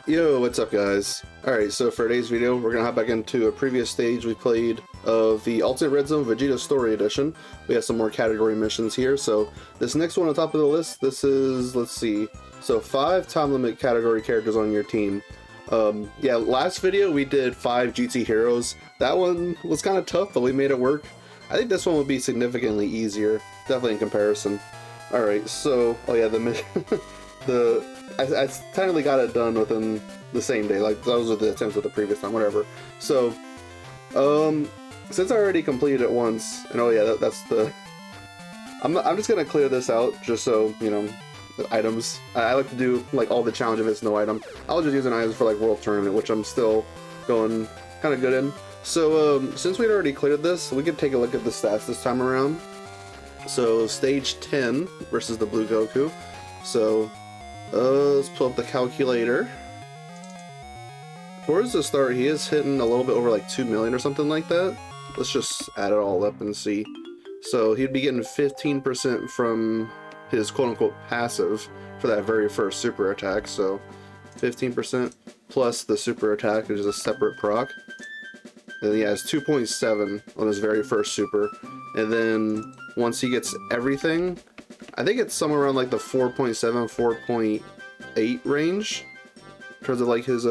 Yo, what's up guys? Alright, so for today's video, we're gonna hop back into a previous stage we played of the Alternate Red Zone VEGETA Story Edition. We have some more category missions here, so this next one on top of the list, this is, let's see, so 5 time limit category characters on your team. Yeah, last video we did 5 GT heroes. That one was kind of tough, but we made it work. I think this one would be significantly easier, definitely in comparison. Alright, so, oh yeah, I technically got it done within the same day, like those were the attempts of the previous time, whatever. So, since I already completed it once, and oh yeah, that's the... I'm just gonna clear this out, just so, you know, the items. I like to do, like, all the challenge if it's no item. I'll just use an item for, like, World Tournament, which I'm still going kind of good in. So, since we'd already cleared this, we could take a look at the stats this time around. So, stage 10 versus the Blue Goku. So, let's pull up the calculator. Towards the start, he is hitting a little bit over like 2 million or something like that. Let's just add it all up and see. So he'd be getting 15% from his quote-unquote passive for that very first super attack. So 15% plus the super attack, which is a separate proc. And then he has 2.7 on his very first super. And then once he gets everything, I think it's somewhere around like the 4.7, 4.8 range in terms of like his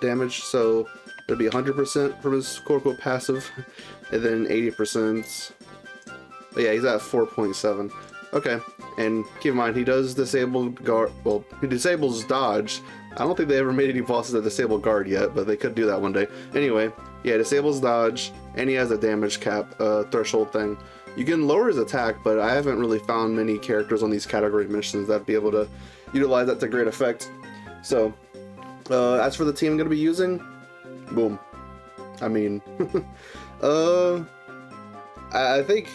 damage. So it'd be 100% from his quote-unquote passive, and then 80%. But yeah, he's at 4.7. Okay, and keep in mind he does disable guard. Well, he disables dodge. I don't think they ever made any bosses that disable guard yet, but they could do that one day. Anyway, yeah, disables dodge, and he has a damage cap threshold thing. You can lower his attack, but I haven't really found many characters on these category missions that'd be able to utilize that to great effect. So, as for the team I'm going to be using, boom. I mean, I think...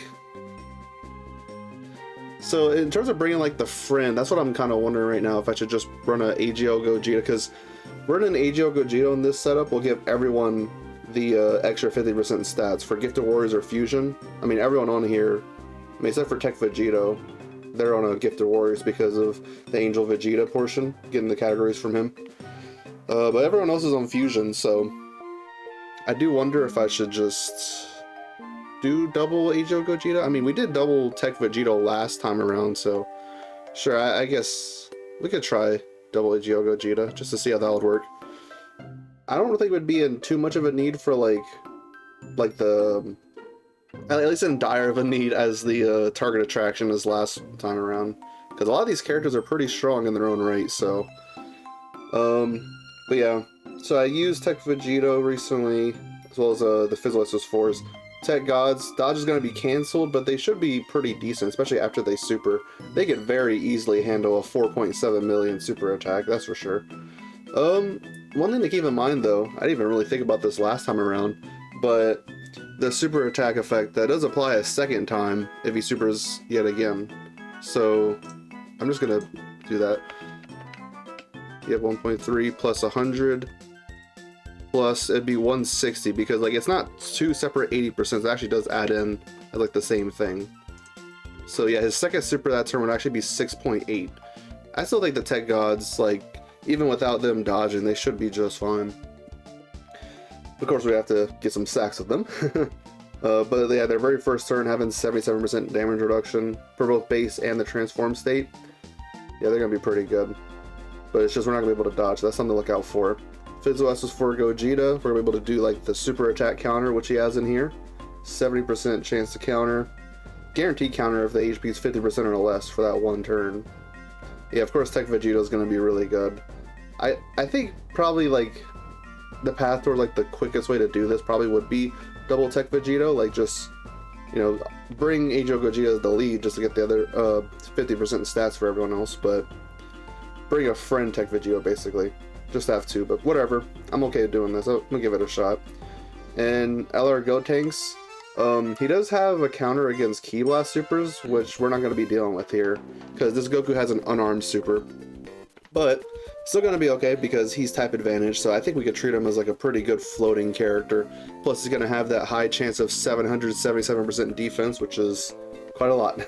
So, in terms of bringing, like, the friend, that's what I'm kind of wondering right now, if I should just run an AGL Gogeta, because running an AGL Gogeta in this setup will give everyone the extra 50% stats for Gifted Warriors or Fusion. I mean, everyone on here, I mean, except for Tech Vegeta, they're on a Gifted Warriors because of the Angel Vegeta portion, getting the categories from him. But everyone else is on Fusion, so I do wonder if I should just do double AGL Gogeta. I mean, we did double Tech Vegeta last time around, so sure, I guess we could try double AGL Gogeta just to see how that would work. I don't think it would be in too much of a need for like the, at least in dire of a need as the target attraction as last time around, because a lot of these characters are pretty strong in their own right. So but yeah, so I used Tech Vegeta recently, as well as the Physical SS4s. Tech Gods, dodge is going to be cancelled, but they should be pretty decent, especially after they super. They could very easily handle a 4.7 million super attack, that's for sure. One thing to keep in mind though, I didn't even really think about this last time around, but the super attack effect, that does apply a second time if he supers yet again. So I'm just gonna do that. You have 1.3 plus 100 plus it'd be 160, because like it's not two separate 80%, it actually does add in at like the same thing. So yeah, his second super that turn would actually be 6.8. I still think the Tech Gods, like, even without them dodging, they should be just fine. Of course, we have to get some sacks with them. But yeah, their very first turn having 77% damage reduction for both base and the transform state. Yeah, they're going to be pretty good. But it's just we're not going to be able to dodge. That's something to look out for. Physical SS4 Gogeta, we're going to be able to do like the super attack counter, which he has in here. 70% chance to counter. Guaranteed counter if the HP is 50% or less for that one turn. Yeah, of course Tech Vegeta is going to be really good. I think probably like the path toward like the quickest way to do this probably would be double Tech Vegeta, like just, you know, bring AGL Gogeta as the lead just to get the other 50% stats for everyone else, but bring a friend Tech Vegeta basically. Just have to, but whatever. I'm okay doing this. I'm gonna give it a shot. And LR Gotenks, he does have a counter against Ki Blast supers, which we're not going to be dealing with here, because this Goku has an unarmed super. But still going to be okay, because he's type advantage, so I think we could treat him as like a pretty good floating character. Plus he's going to have that high chance of 777% defense, which is quite a lot.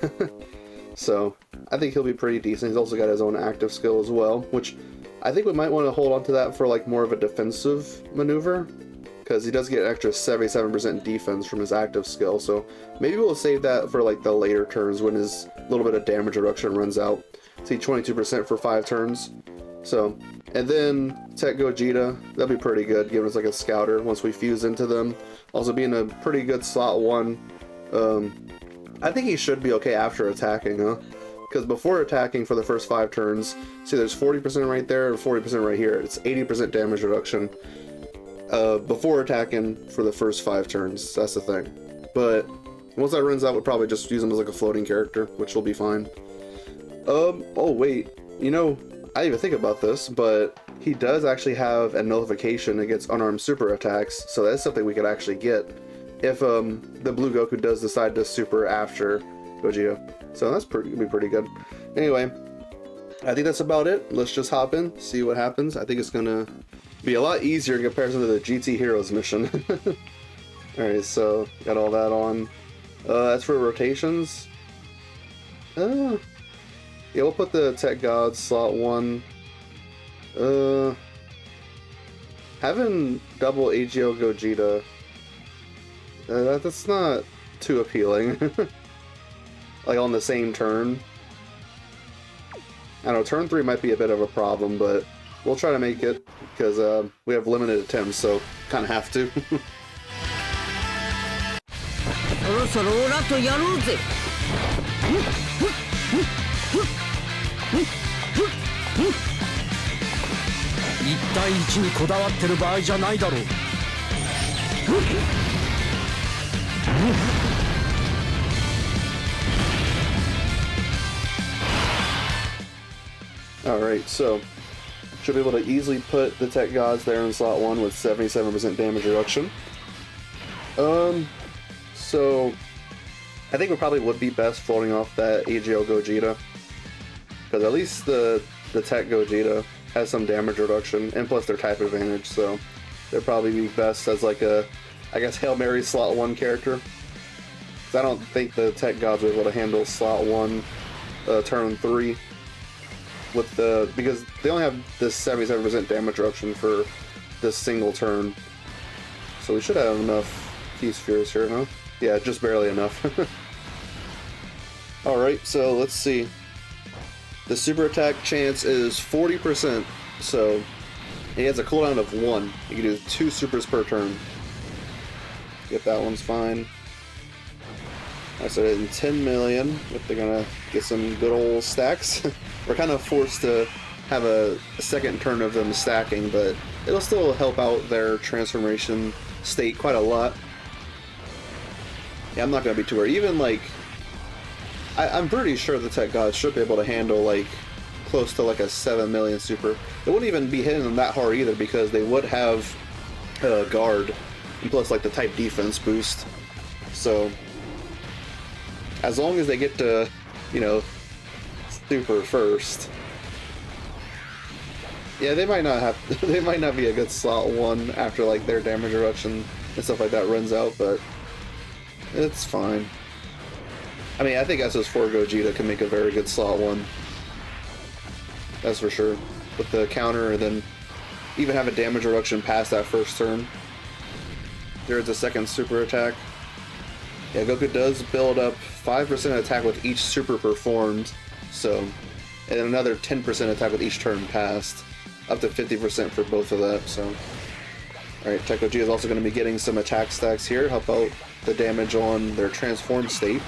So I think he'll be pretty decent. He's also got his own active skill as well, which I think we might want to hold on to that for like more of a defensive maneuver, because he does get an extra 77% defense from his active skill, so maybe we'll save that for like the later turns when his little bit of damage reduction runs out. See, 22% for 5 turns. So, and then Tech Gogeta, that'll be pretty good, giving us like a scouter once we fuse into them. Also being a pretty good slot 1. I think he should be okay after attacking, huh? Because before attacking for the first 5 turns, see there's 40% right there and 40% right here. It's 80% damage reduction before attacking for the first 5 turns. That's the thing. But once that runs out, we'll probably just use him as like a floating character, which will be fine. Oh wait, you know, I didn't even think about this, but he does actually have a nullification against unarmed super attacks, so that's something we could actually get if the blue Goku does decide to super after Gogeta. So that's gonna be pretty good. Anyway, I think that's about it. Let's just hop in, see what happens. I think it's gonna be a lot easier in comparison to the GT Heroes mission. Alright, so got all that on. As for rotations, yeah, we'll put the Tech Gods slot 1. Having double AGL Gogeta, that's not too appealing. Like on the same turn. I don't know, turn 3 might be a bit of a problem, but we'll try to make it because we have limited attempts, so kind of have to. そろそろオラとやろうぜ。1対1にこだわってる場合じゃないだろう。Alright, so should be able to easily put the Tech Gods there in slot 1 with 77% damage reduction. So I think it probably would be best floating off that AGL Gogeta, because at least the Tech Gogeta has some damage reduction, and plus their type advantage, so they'd probably be best as like a, I guess, Hail Mary slot 1 character. Because I don't think the Tech Gods are able to handle slot 1 turn 3 with the, because they only have this 77% damage reduction for this single turn. So we should have enough Key Spheres here, huh? Yeah, just barely enough. Alright, so let's see. The super attack chance is 40%, so he has a cooldown of 1. You can do 2 supers per turn. Get that one's fine. I started in 10 million, but they're gonna get some good old stacks. We're kind of forced to have a second turn of them stacking, but it'll still help out their transformation state quite a lot. Yeah, I'm not gonna be too worried. Even like, I'm pretty sure the Tech Gods should be able to handle like close to like a 7 million super. They wouldn't even be hitting them that hard either, because they would have guard and plus like the type defense boost. So as long as they get to, you know, super first, yeah, they might not have they might not be a good slot 1 after like their damage reduction and stuff like that runs out, but it's fine. I mean, I think SS4 Gogeta can make a very good slot 1. That's for sure. With the counter, and then even have a damage reduction past that first turn. There's a second super attack. Yeah, Goku does build up 5% attack with each super performed, so, and another 10% attack with each turn passed. Up to 50% for both of that, so. Alright, Tech Gogeta is also going to be getting some attack stacks here, help out the damage on their transformed state.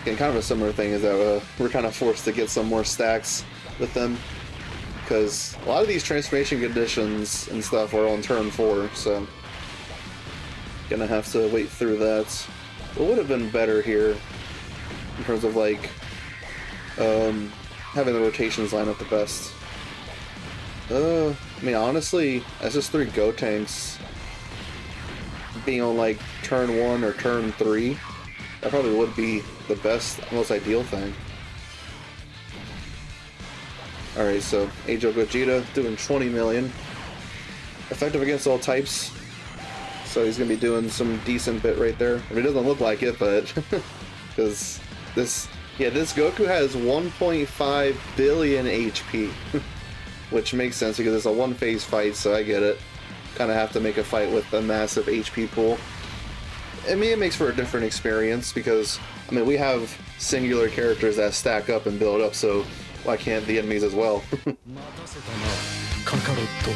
Again, kind of a similar thing is that we're kind of forced to get some more stacks with them, because a lot of these transformation conditions and stuff are on turn 4, so gonna have to wait through that. What would have been better here in terms of like having the rotations line up the best? I mean, honestly, SS3 Gotenks being on like turn 1 or turn 3, that probably would be the best, most ideal thing. Alright, so AGL Gogeta doing 20 million. Effective against all types. So he's going to be doing some decent bit right there. I mean, it doesn't look like it, but because this Goku has 1.5 billion HP. which makes sense because it's a one-phase fight, so I get it. Kind of have to make a fight with a massive HP pool. I mean, it makes for a different experience because, I mean, we have singular characters that stack up and build up, so why can't the enemies as well? 待たせたなカカロットい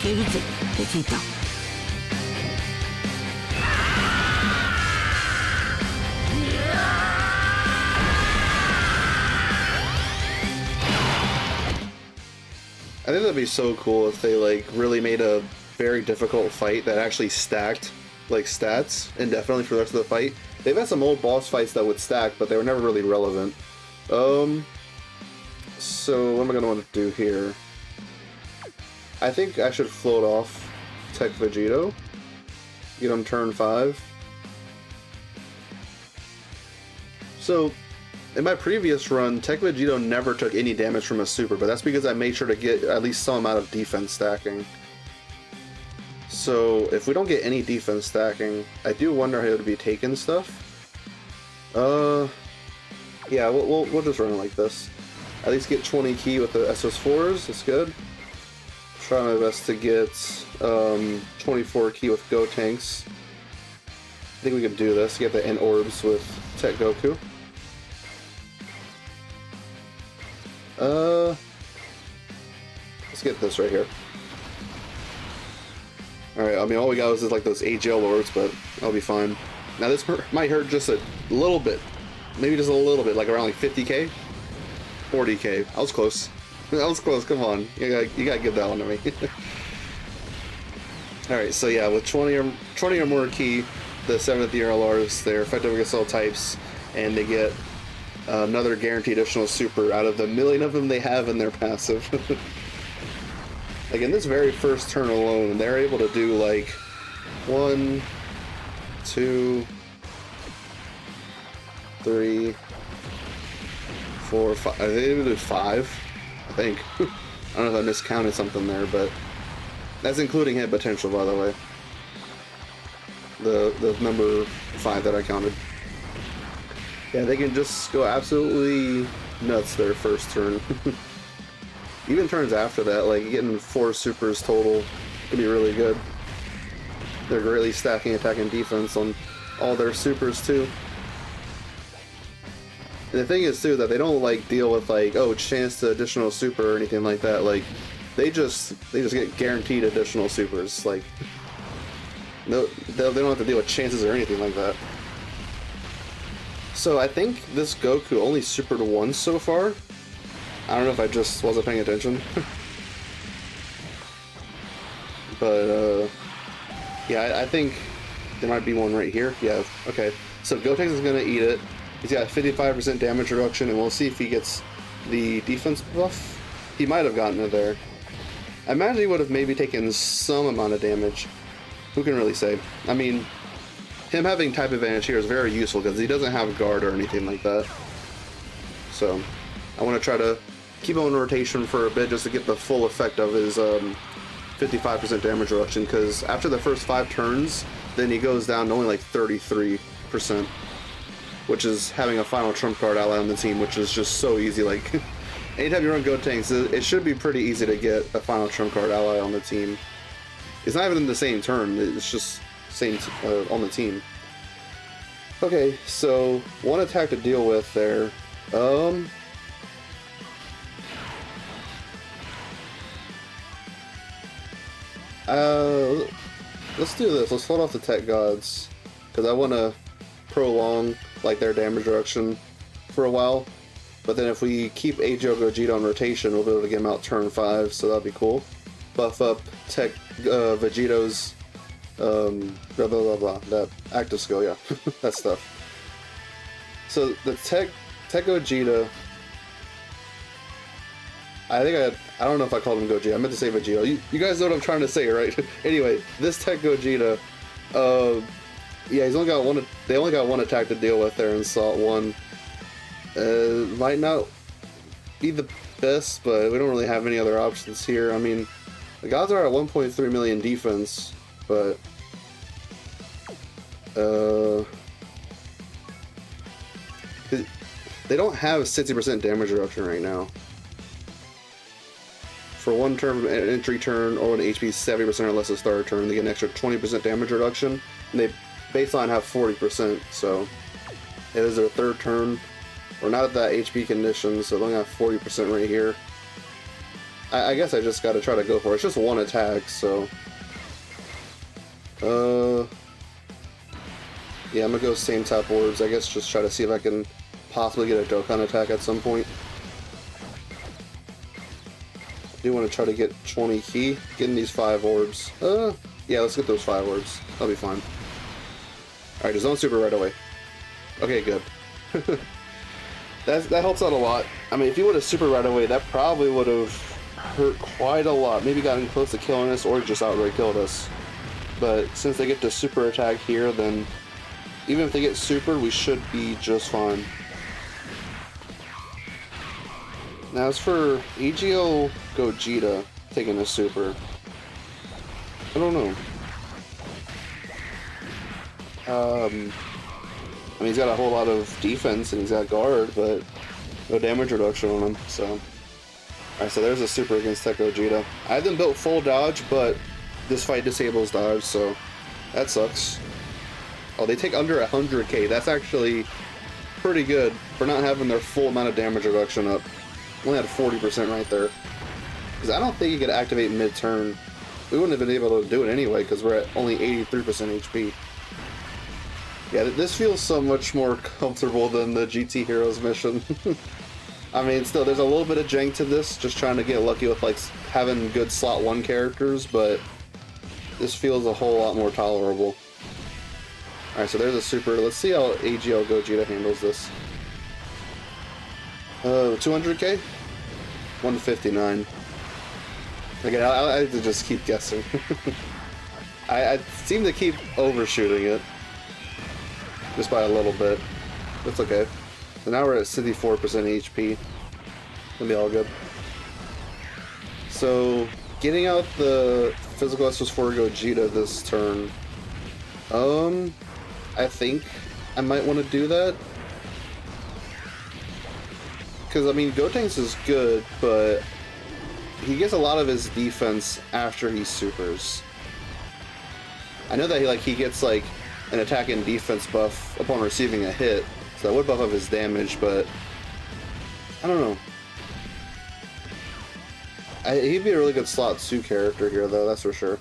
けるぜベジータ I think that'd be so cool if they like really made a very difficult fight that actually stacked like stats indefinitely for the rest of the fight. They've had some old boss fights that would stack, but they were never really relevant. So what am I gonna want to do here? I think I should float off Tech Vegito. Get him turn 5. So in my previous run, Tech Vegito never took any damage from a super, but that's because I made sure to get at least some amount of defense stacking. So if we don't get any defense stacking, I do wonder how it would be taking stuff. Yeah, we'll just run it like this. At least get 20 key with the SS4s, that's good. Try my best to get 24 key with Go Tanks. I think we can do this, get the End Orbs with Tech Goku. Let's get this right here. Alright, I mean, all we got was like those AGL lords, but I'll be fine. Now this might hurt just a little bit. Maybe just a little bit, like around like 50k? 40k. I was close. I was close, come on. You gotta give that one to me. Alright, so yeah, with 20 or more key, the 7th year LRs, they're effective against all types, and they get another guaranteed additional super out of the million of them they have in their passive. Like in this very first turn alone, they're able to do like 1, 2, 3, 4, 5. They able to do 5, I think. I don't know if I miscounted something there, but that's including hit potential, by the way. The number 5 that I counted. Yeah, they can just go absolutely nuts their first turn. Even turns after that, like getting 4 supers total could be really good. They're greatly stacking attack and defense on all their supers too. And the thing is too that they don't like deal with like, oh, chance to additional super or anything like that. Like they just get guaranteed additional supers. Like no, they don't have to deal with chances or anything like that. So I think this Goku only supered once so far. I don't know if I just wasn't paying attention. But yeah, I think there might be one right here. Yeah, okay. So Gotenks is gonna eat it. He's got 55% damage reduction, and we'll see if he gets the defense buff. He might have gotten it there. I imagine he would have maybe taken some amount of damage. Who can really say? I mean, him having type advantage here is very useful because he doesn't have guard or anything like that. So I want to try to keep him on rotation for a bit just to get the full effect of his 55% damage reduction, because after the first 5 turns, then he goes down to only like 33%, which is having a final trump card ally on the team, which is just so easy. Like anytime you run Gotenks, it should be pretty easy to get a final trump card ally on the team. It's not even in the same turn, it's just same on the team. Okay, so one attack to deal with there. Let's do this. Let's hold off the Tech Gods, because I want to prolong like their damage reduction for a while. But then if we keep Ajo Gogeta on rotation, we'll be able to get him out turn 5, so that'll be cool. Buff up Tech Vegeto's blah blah blah blah, that active skill, yeah. That stuff. So the Tech Gogeta, I don't know if I called him Gogeta. I meant to say Vegito. You guys know what I'm trying to say, right? Anyway, this Tech Gogeta, yeah, he's only got one. They only got one attack to deal with there in Salt 1. Might not be the best, but we don't really have any other options here. I mean, the gods are at 1.3 million defense, but they don't have 60% damage reduction right now. For one turn, an entry turn, or an HP 70% or less of start turn, they get an extra 20% damage reduction. And they baseline have 40%, so it is their third turn. We're not at that HP condition, so they only have 40% right here. I guess I just gotta try to go for it. It's just one attack, so... yeah, I'm gonna go same type orbs. I guess just try to see if I can possibly get a Dokkan attack at some point. I do want to try to get 20 key. Getting these 5 orbs. Yeah, let's get those 5 orbs. That'll be fine. Alright, just don't super right away. Okay, good. That helps out a lot. I mean, if you would have super right away, that probably would have hurt quite a lot. Maybe gotten close to killing us, or just outright killed us. But since they get to super attack here, then even if they get super, we should be just fine. Now as for EGO Gogeta taking a super, I don't know. I mean, he's got a whole lot of defense and he's got guard, but no damage reduction on him, so. Alright, so there's a super against Tech Gogeta. I have them built full dodge, but this fight disables dodge, so that sucks. Oh, they take under 100k. That's actually pretty good for not having their full amount of damage reduction up. Only had 40% right there. Because I don't think you could activate mid-turn. We wouldn't have been able to do it anyway, because we're at only 83% HP. Yeah, this feels so much more comfortable than the GT Heroes mission. I mean, still, there's a little bit of jank to this, just trying to get lucky with, like, having good slot 1 characters, but this feels a whole lot more tolerable. Alright, so there's a super. Let's see how AGL Gogeta handles this. 200k? 159. Again, I have to just keep guessing. I seem to keep overshooting it. Just by a little bit. That's okay. So now we're at 64% HP. Gonna be all good. So, getting out the physical SS4 Gogeta this turn. I think I might want to do that. Because, I mean, Gotenks is good, but he gets a lot of his defense after he supers. I know that he gets, like, an attack and defense buff upon receiving a hit, so that would buff up his damage, but I don't know. He'd be a really good slot 2 character here, though, that's for sure.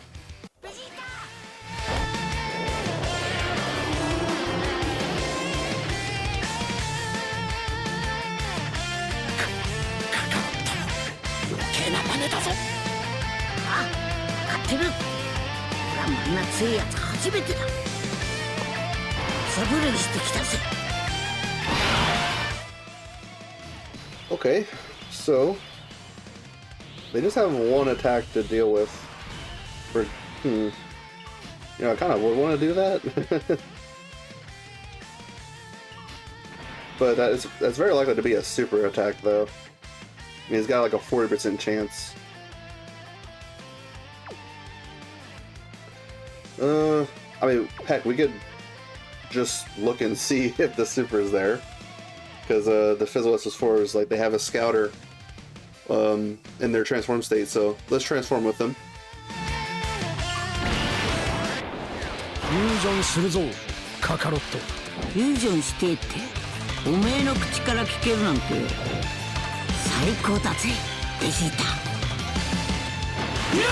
Okay, so they just have 1 attack to deal with. You know, I kind of would want to do that, but that's very likely to be a super attack, though. I mean, he's got like a 40% chance. I mean, heck, we could just look and see if the super is there. Because the Physical SS4 is like, they have a scouter in their transform state, so let's transform with them. Fusion するぞカカロット。フュージョンしてっておめえの口から聞けるなんて最高だぜベジータ。フュ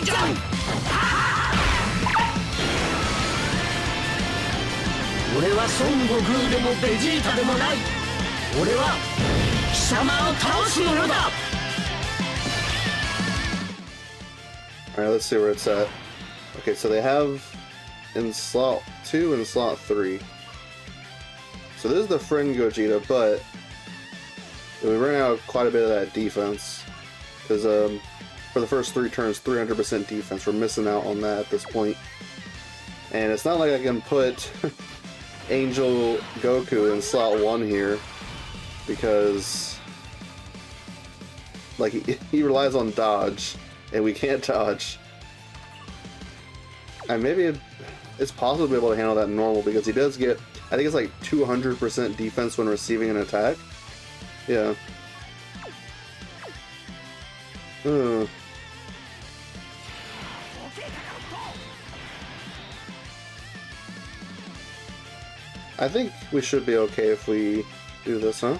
ージョン。俺は孫悟空でもベジータでもない。俺は貴様を倒す者だ。Alright, let's see where it's at. Okay, so they have in slot 2 and slot 3. So this is the friend Gogeta, but we ran out quite a bit of that defense. Because for the first 3 turns, 300% defense. We're missing out on that at this point. And it's not like I can put Angel Goku in slot 1 here. Because like he relies on dodge. And we can't dodge. And maybe it's possible to be able to handle that normal because he does get, I think it's like 200% defense when receiving an attack. Yeah. I think we should be okay if we do this, huh?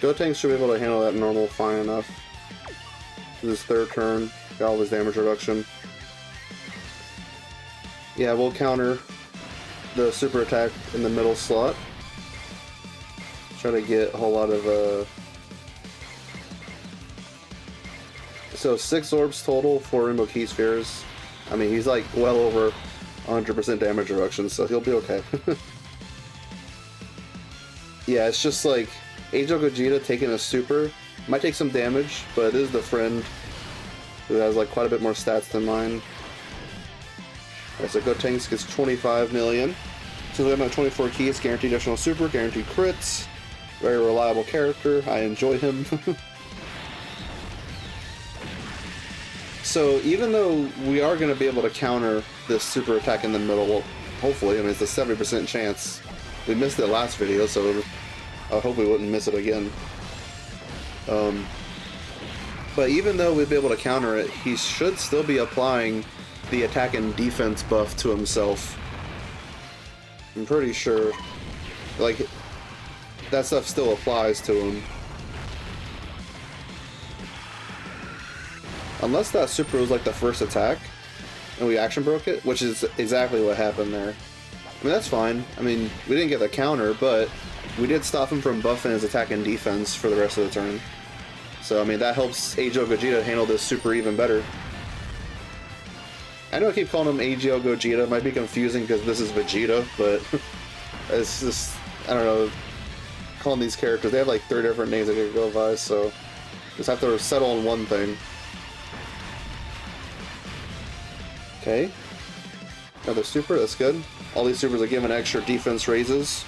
Gotenks should be able to handle that normal fine enough. This is third turn, got all this damage reduction. Yeah, we'll counter the super attack in the middle slot. Try to get a whole lot of so 6 orbs total, 4 Rainbow Key Spheres. I mean, he's like well over 100% damage reduction, so he'll be okay. Yeah, it's just like Angel Gogeta taking a super might take some damage, but it is the friend who has like quite a bit more stats than mine. Alright, so Gotenks gets 25 million. So we have my 24 keys, guaranteed additional super, guaranteed crits. Very reliable character. I enjoy him. So even though we are going to be able to counter this super attack in the middle, well, hopefully, I mean, it's a 70% chance. We missed it last video, so I hope we wouldn't miss it again. But even though we'd be able to counter it, he should still be applying the attack and defense buff to himself. I'm pretty sure. Like, that stuff still applies to him. Unless that super was like the first attack, and we action broke it, which is exactly what happened there. I mean, that's fine. I mean, we didn't get the counter, but we did stop him from buffing his attack and defense for the rest of the turn. So, I mean, that helps AGO Gogeta handle this super even better. I know I keep calling him AGO Gogeta. It might be confusing because this is Vegeta, but it's just, I don't know, calling these characters, they have like 3 different names they could go by, so just have to settle on one thing. Okay, another super, that's good. All these supers are given extra defense raises.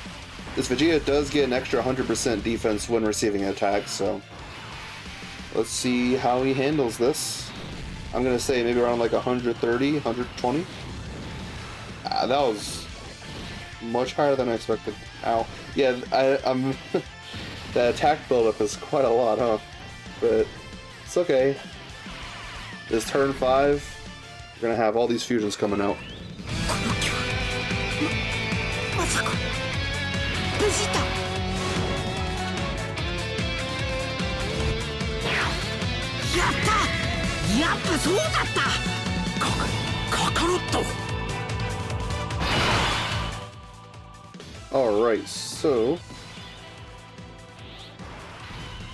This Vegeta does get an extra 100% defense when receiving an attack, so let's see how he handles this. I'm gonna say maybe around like 130, 120. That was much higher than I expected. Ow. Yeah, I'm the attack buildup is quite a lot, huh? But it's okay. This turn 5. We're gonna have all these fusions coming out. Alright, so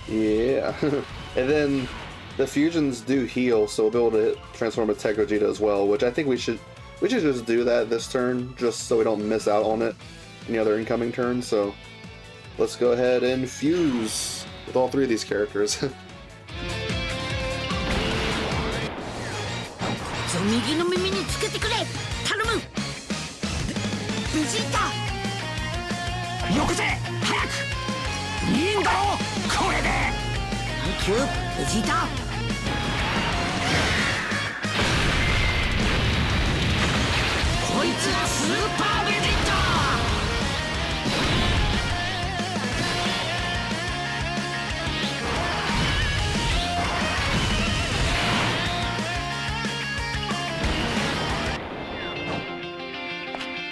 yeah. And then the fusions do heal, so we'll be able to transform a Tech Gogeta as well, which I think we should just do that this turn, just so we don't miss out on it any other incoming turns. So let's go ahead and fuse with all 3 of these characters. VEGETA! こいつはスーパーベジータ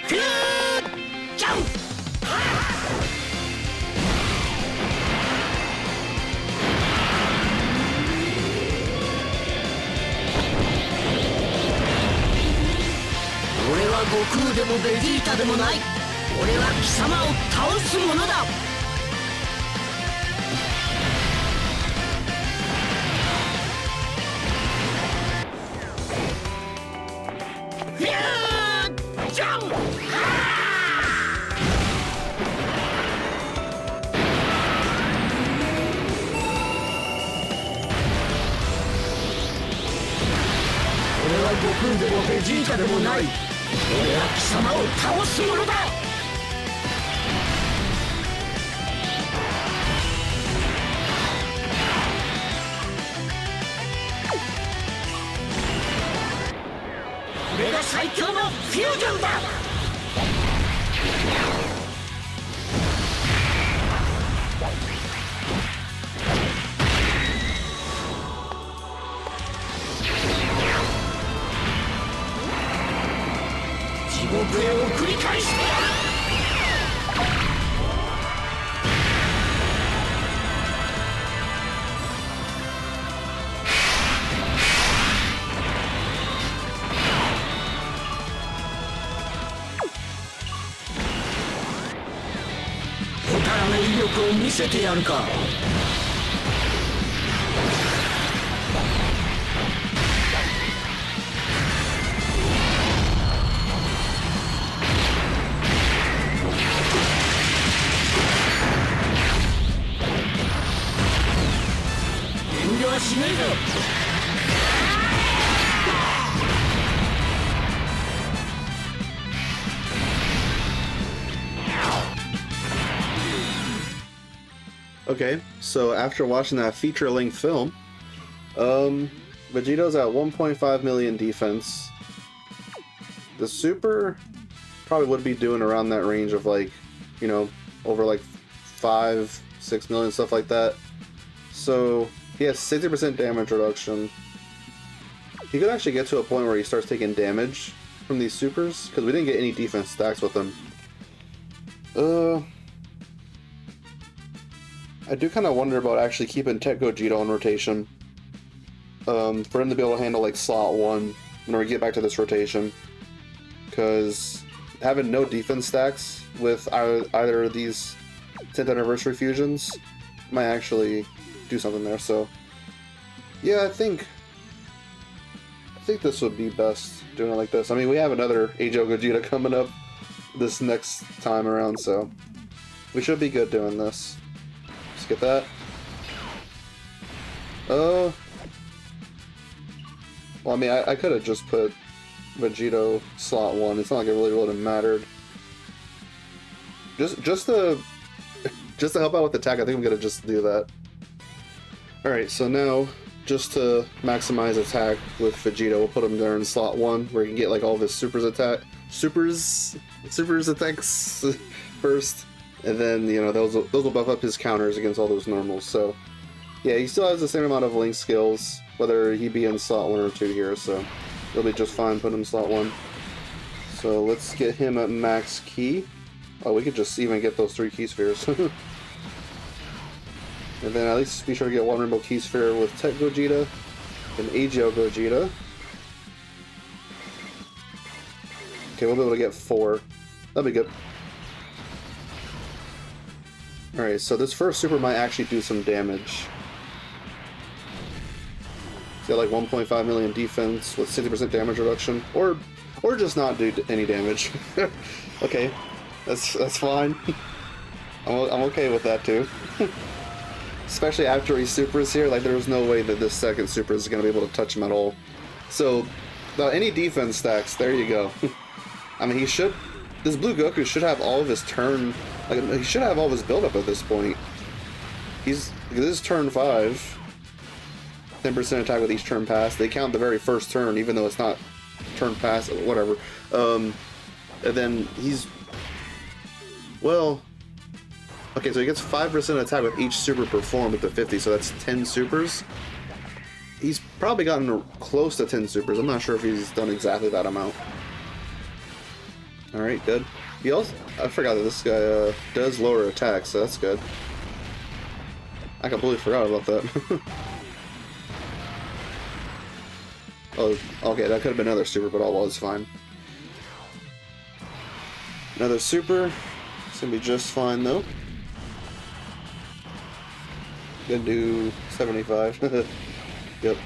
フュージョン俺は悟空でもベジータでもない。俺は貴様を倒すものだ。フュージョン。俺は悟空でもベジータでもない。俺は貴様を倒すものだ。これが最強のフュージョンだ。な威力を見せてやるか。遠慮はしないぞ。Okay, so after watching that feature-length film, Vegeta's at 1.5 million defense. The super probably would be doing around that range of like, you know, over like 5-6 million, stuff like that. So he has 60% damage reduction. He could actually get to a point where he starts taking damage from these supers, because we didn't get any defense stacks with him. I do kind of wonder about actually keeping Tech Gogeta on rotation. For him to be able to handle like slot 1 when we get back to this rotation. Because having no defense stacks with either of these 10th anniversary fusions might actually do something there. So yeah, I think this would be best doing it like this. I mean, we have another Age of Gogeta coming up this next time around, so we should be good doing this. Just get that. Well, I mean, I could have just put Vegeta slot 1. It's not like it really would have mattered. Just to help out with the attack, I think I'm gonna just do that. All right, so now just to maximize attack with Vegeta, we'll put him there in slot 1, where he can get like all of his supers attacks first, and then you know those will buff up his counters against all those normals. So yeah, he still has the same amount of link skills, whether he be in slot 1 or 2 here. So it'll be just fine putting him in slot 1. So let's get him at max key. Oh, we could just even get those 3 key spheres. And then at least be sure to get 1 Rainbow Key Sphere with Tech Gogeta and AGL Gogeta. Okay, we'll be able to get 4. That'll be good. Alright, so this first super might actually do some damage. He's got like 1.5 million defense with 60% damage reduction. Or just not do any damage. Okay, that's fine. I'm okay with that too. Especially after he supers here, like there's no way that this second super is going to be able to touch him at all. So, without any defense stacks, there you go. I mean, this Blue Goku should have all of his turn, like he should have all of his build-up at this point. This is turn 5. 10% attack with each turn pass. They count the very first turn, even though it's not turn pass, whatever. And then he's, well, okay, so he gets 5% attack with each super performed at the 50, so that's 10 supers. He's probably gotten close to 10 supers. I'm not sure if he's done exactly that amount. Alright, good. He also, I forgot that this guy does lower attack, so that's good. I completely forgot about that. Oh, okay, that could have been another super, but all was fine. Another super. It's gonna be just fine though. Gonna do 75. Yep.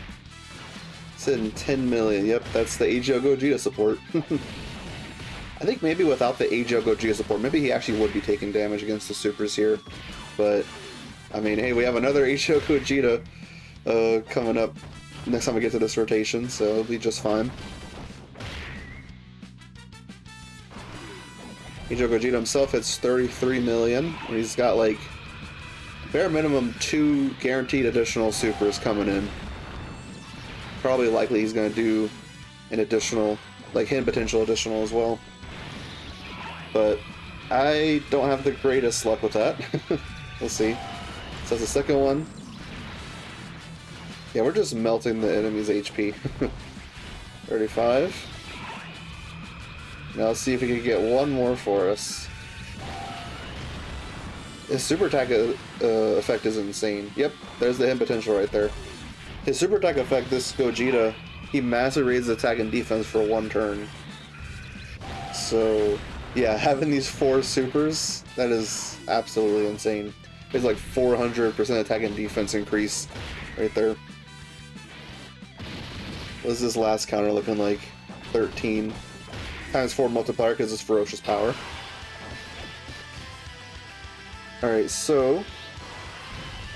Sitting 10 million. Yep, that's the AGL Gogeta support. I think maybe without the AGL Gogeta support, maybe he actually would be taking damage against the supers here. But, I mean, hey, we have another AGL Gogeta coming up next time we get to this rotation, so it'll be just fine. AGL Gogeta himself hits 33 million, and he's got like bare minimum 2 guaranteed additional supers coming in. Probably likely he's going to do an additional, like hidden potential additional as well. But I don't have the greatest luck with that. We'll see. So that's the second one. Yeah, we're just melting the enemy's HP. 35. Now let's see if we can get one more for us. His super attack effect is insane. Yep, there's the hidden potential right there. His super attack effect, this Gogeta, he massively raises attack and defense for 1 turn. So, Yeah, having these 4 supers, that is absolutely insane. It's like 400% attack and defense increase right there. What is this last counter looking like? 13 times 4 multiplier because it's ferocious power. Alright, so...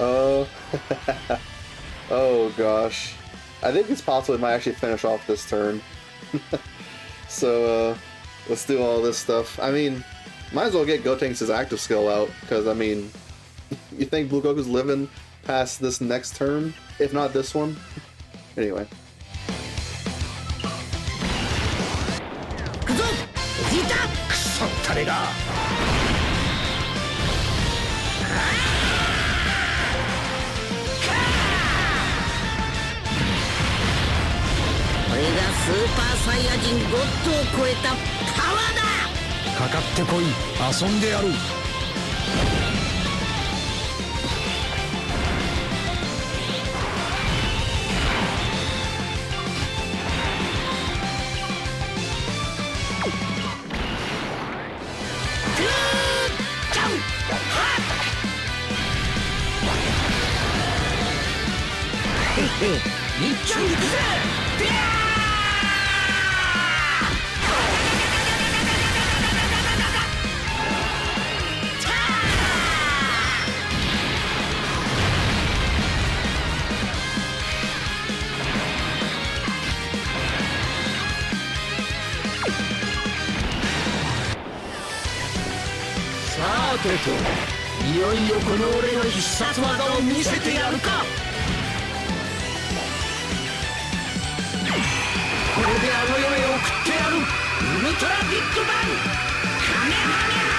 oh gosh. I think it's possible it might actually finish off this turn. So, let's do all this stuff. I mean, might as well get Gotenks' active skill out, because, I mean, you think Blue Goku's living past this next turn? If not this one? Anyway.スーパーサイヤ人ゴッドを超えたパワーだ。かかってこい、遊んでやる。一丁行くぜ。さてと、いよいよこの俺の必殺技を見せてやるか。これであの世へ送ってやる。ウルトラビッグバンカメハメハ。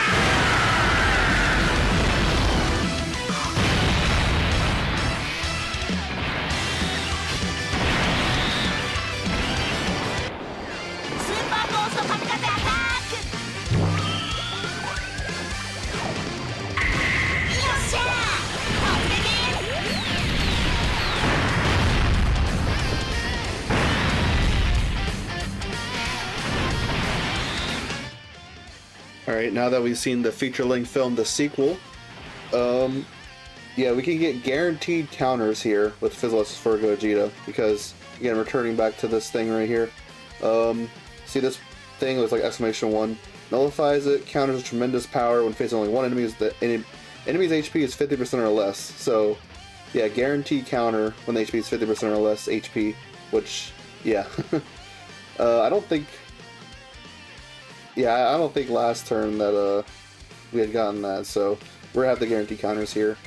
スーパーゴーストカミカゼアタック。Alright, now that we've seen the feature-length film, the sequel, yeah, we can get guaranteed counters here with Fizzless for Gogeta, because, again, returning back to this thing right here, see this thing with like exclamation 1, nullifies it, counters tremendous power when facing only one enemy, the enemy's HP is 50% or less, so, yeah, guaranteed counter when the HP is 50% or less HP, which, yeah, I don't think last turn that we had gotten that, so we're gonna have the guarantee counters here.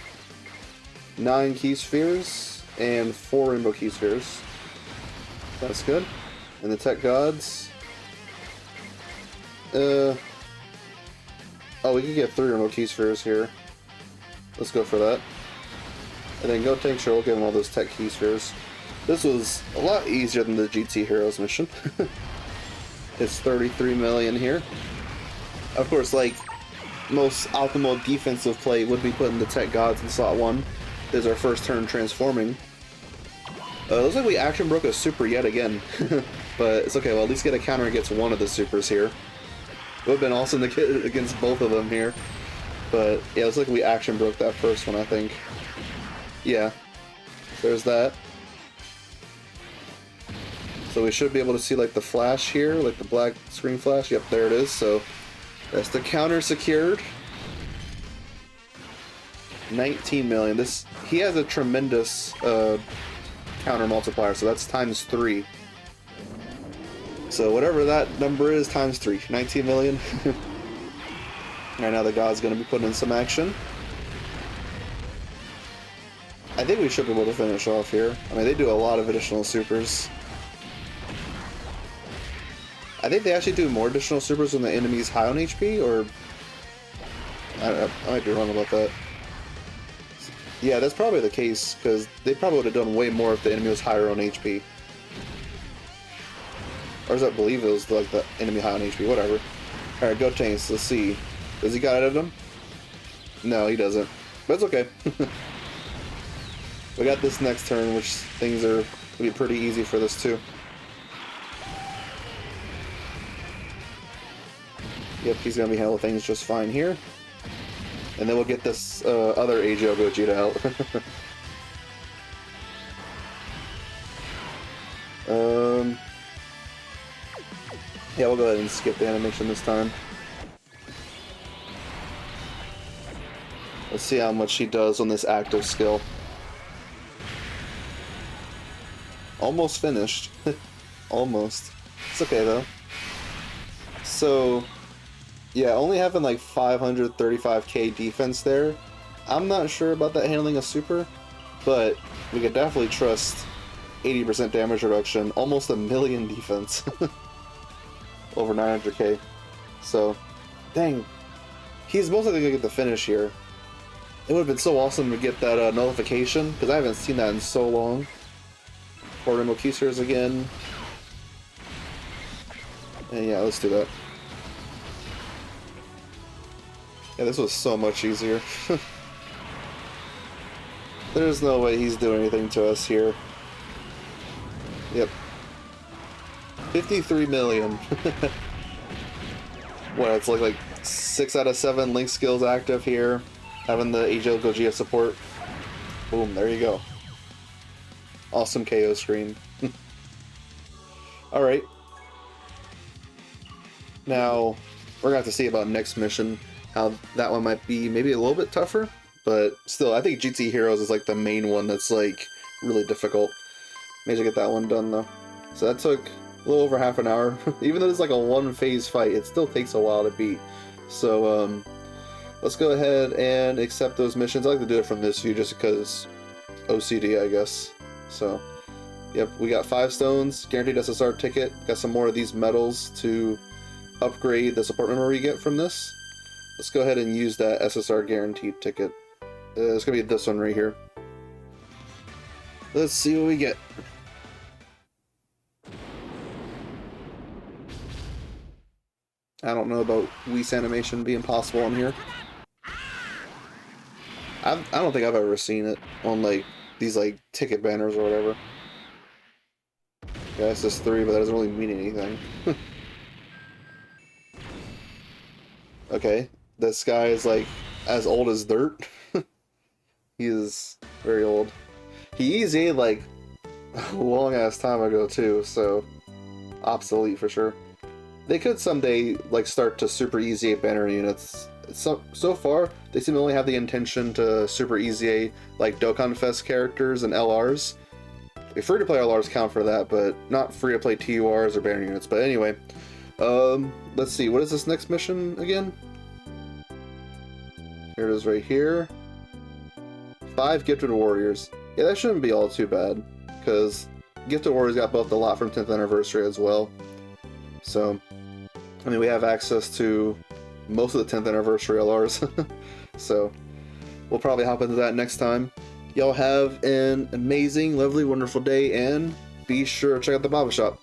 9 key spheres and 4 rainbow key spheres. That's good. And the tech gods. Oh, we can get 3 rainbow key spheres here. Let's go for that. And then Gotenks, sure, we'll give them all those tech key spheres. This was a lot easier than the GT Heroes mission. It's 33 million here. Of course, like, most optimal defensive play would be putting the Tech Gods in slot 1. This is our first turn transforming. Looks like we action broke a super yet again. But it's okay, we'll at least get a counter against one of the supers here. It would have been awesome to get against both of them here. But yeah, it looks like we action broke that first one, I think. Yeah. There's that. So we should be able to see like the flash here, like the black screen flash. Yep, there it is. So that's the counter secured. 19 million. This, he has a tremendous counter multiplier, so that's times 3. So whatever that number is, times 3. 19 million. Alright, now the god's gonna be putting in some action. I think we should be able to finish off here. I mean, they do a lot of additional supers. I think they actually do more additional supers when the enemy's high on HP, or... I might be wrong about that. Yeah, that's probably the case, because they probably would have done way more if the enemy was higher on HP. Or does that believe it was like the enemy high on HP, whatever. Alright, Gotenks, let's see. Does he got it at him? No, he doesn't. But it's okay. We got this next turn, which things are going to be pretty easy for this too. Yep, he's gonna be handling things just fine here. And then we'll get this other AGL Gogeta out. Yeah, we'll go ahead and skip the animation this time. Let's see how much he does on this active skill. Almost finished. Almost. It's okay though. So, yeah, only having like 535k defense there. I'm not sure about that handling a super, but we could definitely trust 80% damage reduction, almost 1,000,000 defense. Over 900k. So, dang. He's most likely going to get the finish here. It would have been so awesome to get that nullification, because I haven't seen that in so long. Or Rainbow Keysters again. And yeah, let's do that. Yeah, this was so much easier. There's no way he's doing anything to us here. Yep. 53 million. What, it's like 6 out of 7 Link skills active here. Having the AGL Gogeta support. Boom, there you go. Awesome KO screen. Alright. Now, we're gonna have to see about next mission. How that one might be maybe a little bit tougher. But still, I think GT Heroes is like the main one that's like really difficult. Maybe get that one done though. So that took a little over half an hour. Even though it's like a one-phase fight, it still takes a while to beat. So, let's go ahead and accept those missions. I like to do it from this view just because OCD, I guess. So, yep, we got 5 stones, guaranteed SSR ticket. Got some more of these medals to upgrade the support member we get from this. Let's go ahead and use that SSR guaranteed ticket. It's gonna be this one right here. Let's see what we get. I don't know about Whis animation being possible on here. I don't think I've ever seen it on like these like ticket banners or whatever. Yeah, it's just 3, but that doesn't really mean anything. Okay, this guy is like as old as dirt. He is very old. He EZA'd like a long ass time ago too, so obsolete for sure. They could someday like start to super EZA banner units. So far, they seem to only have the intention to super EZA like Dokkan Fest characters and LRs. Free to play LRs count for that, but not free to play TURs or banner units. But anyway, let's see. What is this next mission again? Here it is right here. 5 Gifted Warriors. Yeah, that shouldn't be all too bad, because Gifted Warriors got buffed a lot from 10th anniversary as well. So, I mean, we have access to most of the 10th anniversary LRs. So, we'll probably hop into that next time. Y'all have an amazing, lovely, wonderful day, and be sure to check out the Baba Shop.